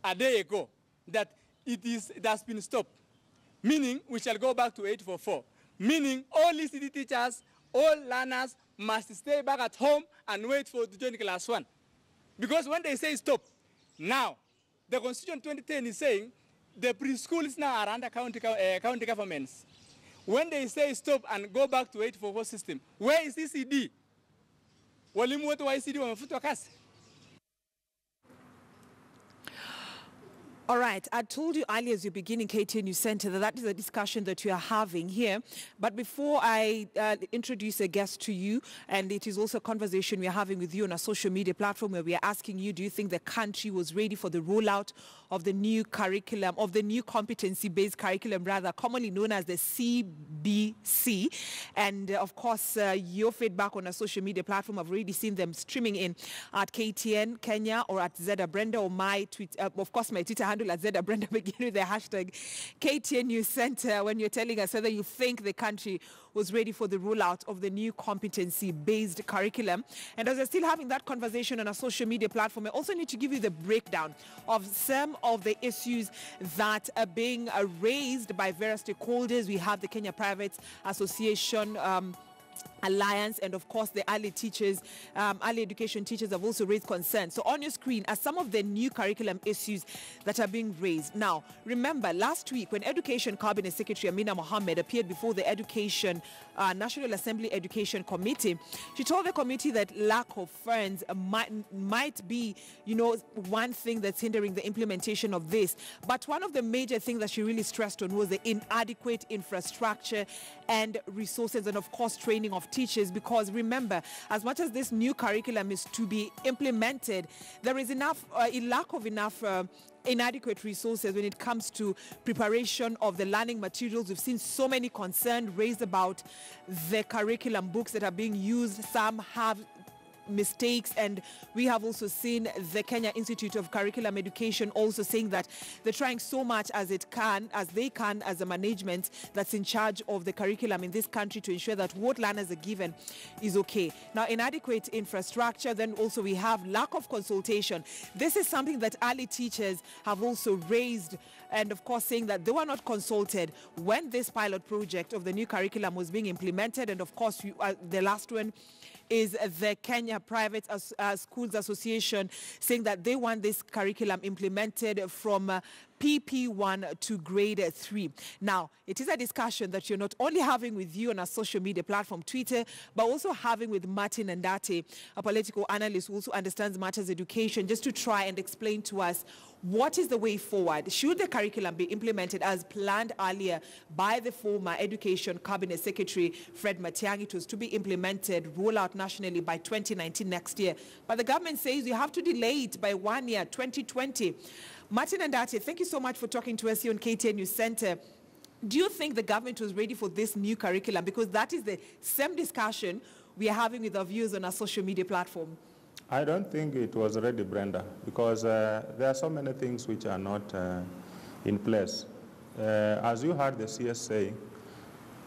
a day ago that it has been stopped, meaning we shall go back to 844, meaning all ECD teachers, all learners must stay back at home and wait for to join class 1. Because when they say stop, now, the Constitution 2010 is saying the preschools now are under county governments. When they say stop and go back to 844 system, where is ECD? Walimu wetu wa ECD wamefutwa kazi. All right, I told you earlier as you're beginning KTN News Center that is a discussion that we are having here. But before I introduce a guest to you, and it is also a conversation we are having with you on a social media platform where we are asking you, do you think the country was ready for the rollout of the new curriculum, of the new competency-based curriculum, rather commonly known as the CBC? And of course, your feedback on a social media platform, I've already seen them streaming in at KTN Kenya or at Zeda Brenda or my tweet, of course, my Twitter handle at Zeda Brenda, begin with the hashtag KTN News Center when you're telling us whether you think the country was ready for the rollout of the new competency-based curriculum. And as we're still having that conversation on a social media platform, I also need to give you the breakdown of some of the issues that are being raised by various stakeholders. We have the Kenya Private Association Alliance, and of course the early education teachers have also raised concerns. So on your screen are some of the new curriculum issues that are being raised. Now, remember last week when Education Cabinet Secretary Amina Mohammed appeared before the National Assembly Education Committee, she told the committee that lack of funds might be, one thing that's hindering the implementation of this. But one of the major things that she really stressed on was the inadequate infrastructure and resources, and of course training of teachers, because remember, as much as this new curriculum is to be implemented, there is a lack of enough inadequate resources when it comes to preparation of the learning materials. We've seen so many concerns raised about the curriculum books that are being used. Some have mistakes, and we have also seen the Kenya Institute of Curriculum Education also saying that they're trying so much as they can as a management that's in charge of the curriculum in this country to ensure that what learners are given is okay. Now, inadequate infrastructure, then also we have lack of consultation. This is something that early teachers have also raised, and of course saying that they were not consulted when this pilot project of the new curriculum was being implemented. And of course the last one is the Kenya Private Schools Association saying that they want this curriculum implemented from PP1 to grade 3. Now, it is a discussion that you're not only having with you on our social media platform, Twitter, but also having with Martin Ndate, a political analyst who also understands matters education, just to try and explain to us what is the way forward. Should the curriculum be implemented as planned earlier by the former Education Cabinet Secretary Fred Matiang'i? It was to be implemented, roll out nationally by 2019 next year. But the government says you have to delay it by 1 year, 2020. Martin Ndate, thank you so much for talking to us here on KTN News Center. Do you think the government was ready for this new curriculum? Because that is the same discussion we are having with our viewers on our social media platform. I don't think it was ready, Brenda, because there are so many things which are not in place. As you heard the CS say,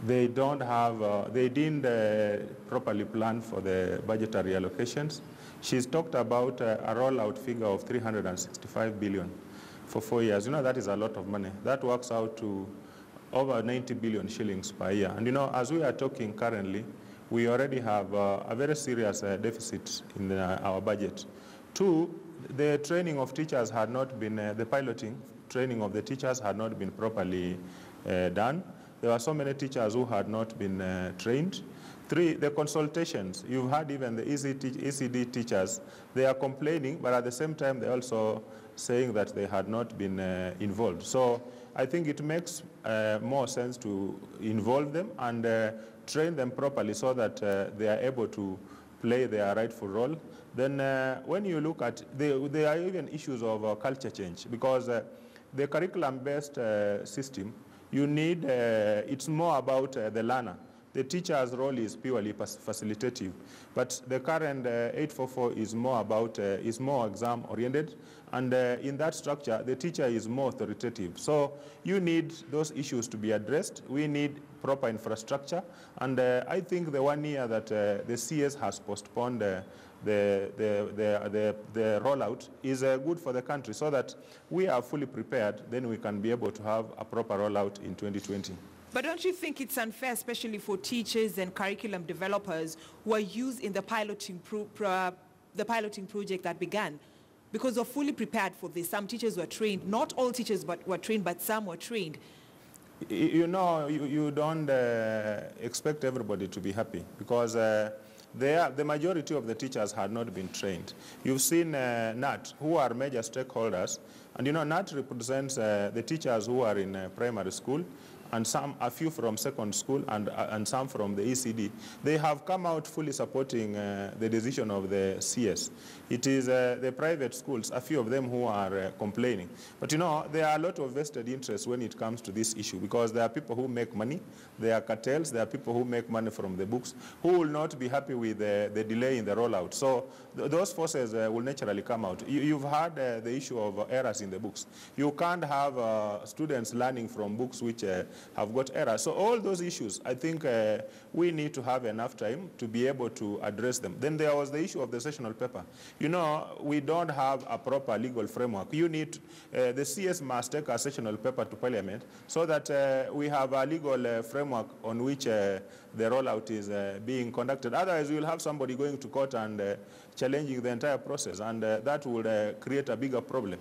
they didn't properly plan for the budgetary allocations. She's talked about a rollout figure of 365 billion for 4 years. That is a lot of money. That works out to over 90 billion shillings per year. And as we are talking currently, we already have a very serious deficit in our budget. 2, the training of teachers had not been, the piloting training of the teachers had not been properly done. There were so many teachers who had not been trained. 3, the consultations. You've heard even the ECD teachers, they are complaining, but at the same time, they're also saying that they had not been involved. So I think it makes more sense to involve them and train them properly so that they are able to play their rightful role. Then when you look at, there are even issues of culture change, because the curriculum-based system, you need, it's more about the learner. The teacher's role is purely facilitative, but the current 844 is more about, is more exam-oriented, and in that structure, the teacher is more authoritative. So you need those issues to be addressed. We need proper infrastructure, and I think the 1 year that the CS has postponed the rollout is good for the country, so that we are fully prepared, then we can be able to have a proper rollout in 2020. But don't you think it's unfair, especially for teachers and curriculum developers who are used in the piloting project that began? Because they're fully prepared for this. Some teachers were trained, not all teachers were trained, but some were trained. You know, you don't expect everybody to be happy, because the majority of the teachers had not been trained. You've seen NAT, who are major stakeholders, and you know, NAT represents the teachers who are in primary school, and a few from second school, and some from the ECD. They have come out fully supporting the decision of the CS. It is the private schools, a few of them, who are complaining. But you know, there are a lot of vested interests when it comes to this issue, because there are people who make money, there are cartels, there are people who make money from the books, who will not be happy with the delay in the rollout. So those forces will naturally come out. You've had the issue of errors in the books. You can't have students learning from books which have got errors. So all those issues, I think we need to have enough time to be able to address them. Then there was the issue of the sessional paper. You know, we don't have a proper legal framework. You need, the CS must take a sessional paper to Parliament, so that we have a legal framework on which the rollout is being conducted. Otherwise, we will have somebody going to court and challenging the entire process, and that would create a bigger problem.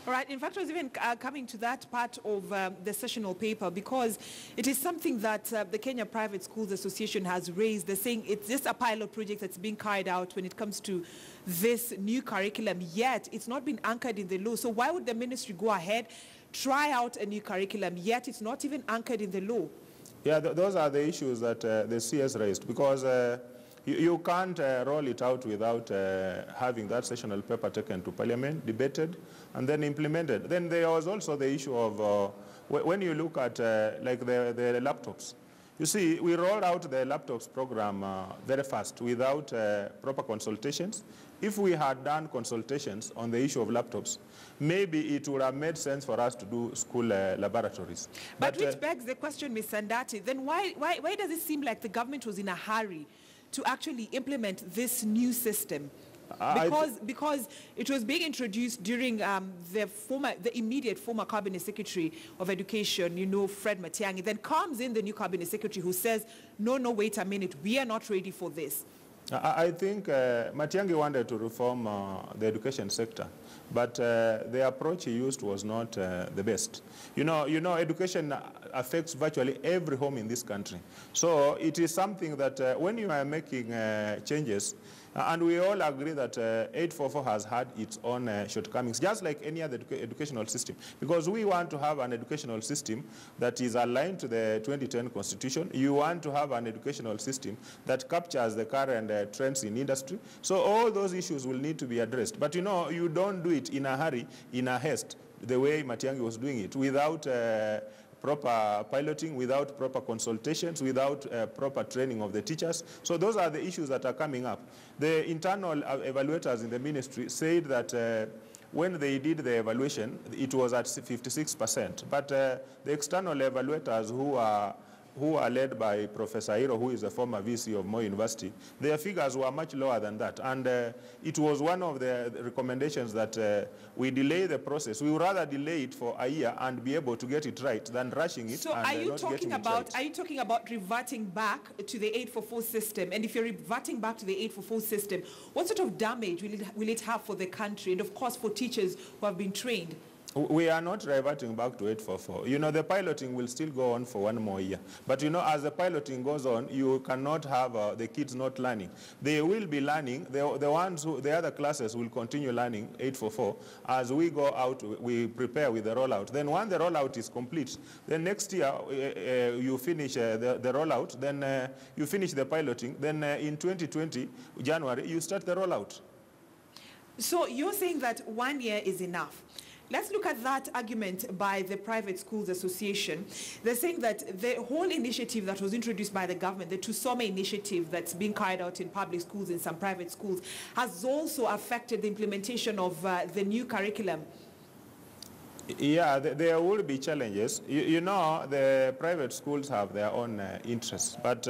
All right. In fact, I was even coming to that part of the sessional paper, because it is something that the Kenya Private Schools Association has raised. They're saying it's just a pilot project that's being carried out when it comes to this new curriculum, yet it's not been anchored in the law. So why would the ministry go ahead, try out a new curriculum, yet it's not even anchored in the law? Yeah, those are the issues that the CS raised, because you can't roll it out without having that sessional paper taken to Parliament, debated, and then implemented. Then there was also the issue of when you look at like the laptops. You see, we rolled out the laptops program very fast without proper consultations. If we had done consultations on the issue of laptops, maybe it would have made sense for us to do school laboratories. But which begs the question, Ms. Sandati, then why does it seem like the government was in a hurry to actually implement this new system? Because it was being introduced during the immediate former Cabinet Secretary of Education, you know, Fred Matiang'i. Then comes in the new Cabinet Secretary who says, no, wait a minute, we are not ready for this. I think Matiang'i wanted to reform the education sector, but the approach he used was not the best. You know, education affects virtually every home in this country. So it is something that when you are making changes, and we all agree that 844 has had its own shortcomings, just like any other educational system, because we want to have an educational system that is aligned to the 2010 Constitution. You want to have an educational system that captures the current trends in industry. So all those issues will need to be addressed. But you know, you don't do it in a hurry, in a haste, the way Matiang'i was doing it, without proper piloting, without proper consultations, without proper training of the teachers. So those are the issues that are coming up. The internal evaluators in the ministry said that when they did the evaluation, it was at 56%. But the external evaluators who are led by Professor Iro, who is a former VC of Moi University, their figures were much lower than that. And it was one of the recommendations that we delay the process. We would rather delay it for a year and be able to get it right than rushing it. So and are you not talking getting about, it right. are you talking about reverting back to the 844 system? And if you're reverting back to the 844 system, what sort of damage will it have for the country, and of course for teachers who have been trained? We are not reverting back to 844. You know, the piloting will still go on for one more year. But you know, as the piloting goes on, you cannot have the kids not learning. They will be learning. The other classes will continue learning 844. As we go out, we prepare with the rollout. Then when the rollout is complete, then next year you finish the rollout, then you finish the piloting. Then in 2020, January, you start the rollout. So you're saying that 1 year is enough. Let's look at that argument by the Private Schools Association. They're saying that the whole initiative that was introduced by the government, the Tusome initiative that's being carried out in public schools and some private schools, has also affected the implementation of the new curriculum. Yeah, there will be challenges. You know, the private schools have their own interests, but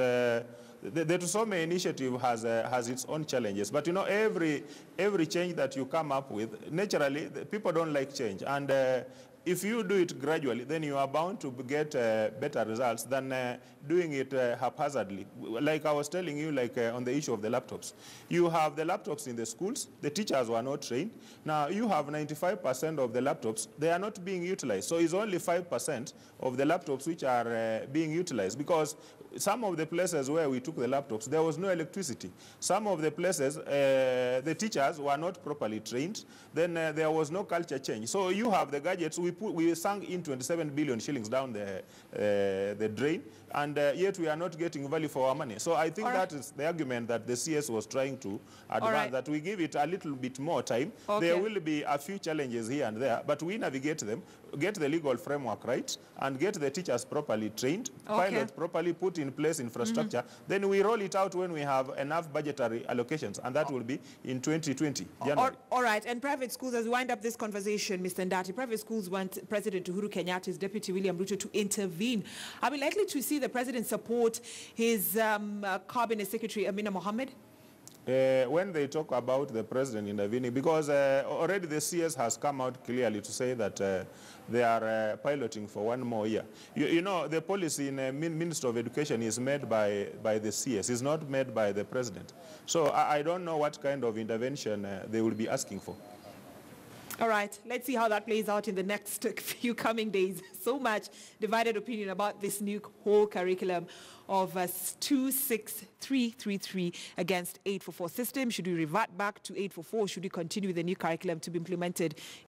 the Tusome initiative has its own challenges. But you know, every change that you come up with, naturally, people don't like change. And if you do it gradually, then you are bound to get better results than doing it haphazardly. Like I was telling you, like on the issue of the laptops. You have the laptops in the schools. The teachers were not trained. Now, you have 95% of the laptops. They are not being utilized. So it's only 5% of the laptops which are being utilized, because some of the places where we took the laptops, there was no electricity. Some of the places, the teachers were not properly trained. Then there was no culture change. So you have the gadgets. We sank in 27 billion shillings down the drain, and yet we are not getting value for our money. So I think that is the argument that the CS was trying to advance, that we give it a little bit more time. There will be a few challenges here and there, but we navigate them, get the legal framework right, and get the teachers properly trained, pilot properly, put in place infrastructure. Then we roll it out when we have enough budgetary allocations, and that will be in 2020. All right, and private schools, as we wind up this conversation, Mr. Ndati, private schools want President Uhuru Kenyatta's Deputy William Ruto to intervene. Are we likely to see the President support his Cabinet Secretary, Amina Mohammed? When they talk about the President intervening, because already the CS has come out clearly to say that they are piloting for 1 more year. You know, the policy in Minister of Education is made by the CS. It's not made by the President. So I don't know what kind of intervention they will be asking for. All right, let's see how that plays out in the next few coming days. So much divided opinion about this new whole curriculum of 26333 against 844 system. Should we revert back to 844? Should we continue with the new curriculum to be implemented